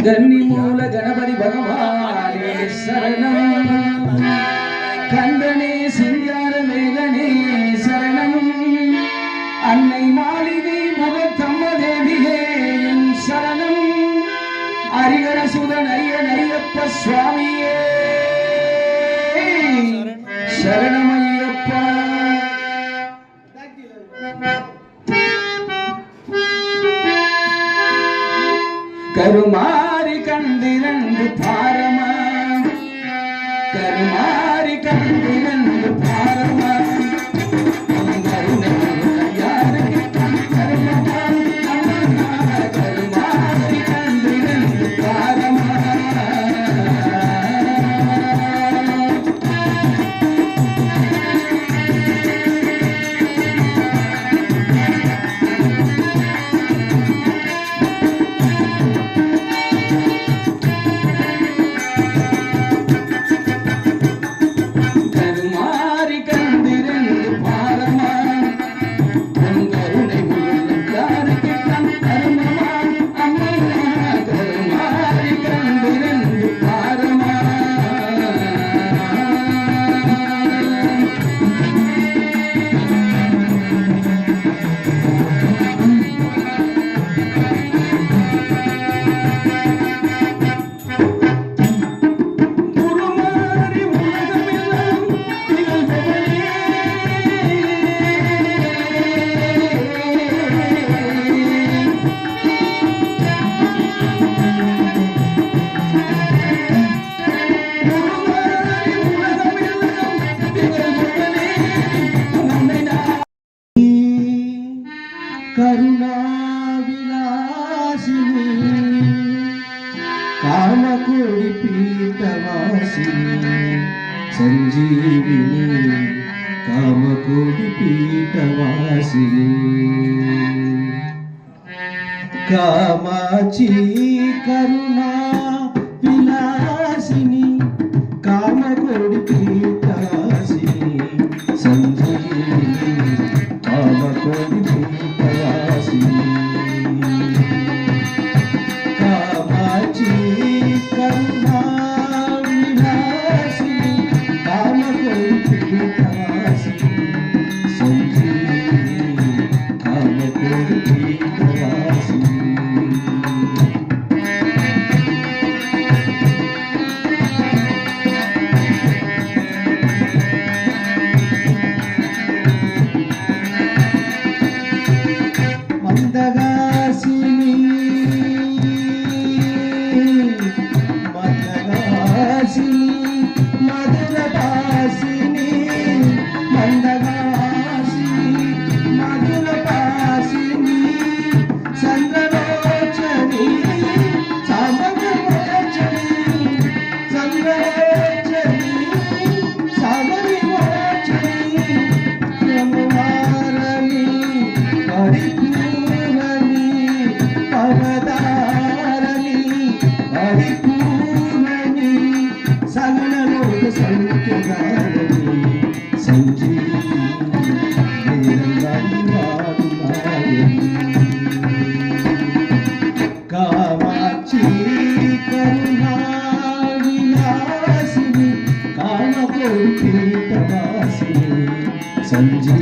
கன்னிமூல கணபதி பகவானே சரணம், கந்தனே சிங்கார வேலனே சரணம், அன்னை மாளிகை முகத்தம்ம தேவியே என் சரணம், ஹரிஹர சுதன் ஐயன் ஐயப்ப சுவாமியே சரணம் ஐயப்பா. கருமாரி கண்டிரண்டு பாரமா, கருமாரி கண்டிரண்டு பாரமா, கருமாரி கண்டிரண்டு பாரமா. కరుణావిలాసిని కామకోడి పీఠవాసిని సంజీవిని కామకోడి పీఠవాసిని కామాచి కరుణా విలాసిని కామకోడి పీఠవాసిని సంజీవిని కామకోడి కామాచి కరుణా విలాసిని కామకోడి పీఠవాసిని సంజీవిని కామకోడి పీఠవాసిని. మందగాసిని మందగాసిని మధురపాసిని మందగాసిని మధురపాసిని చంద్రలోచని సామగమోచని చంద్రలోచని సామగమోచని బ్రహ్మారని హరిపూరని పరదారని హరిపూరని సగల లోక సంఖ్యగారని సంజీవిని కామాచి కరుణా విలాసిని కామకోడి పీఠవాసిని సంజీవిని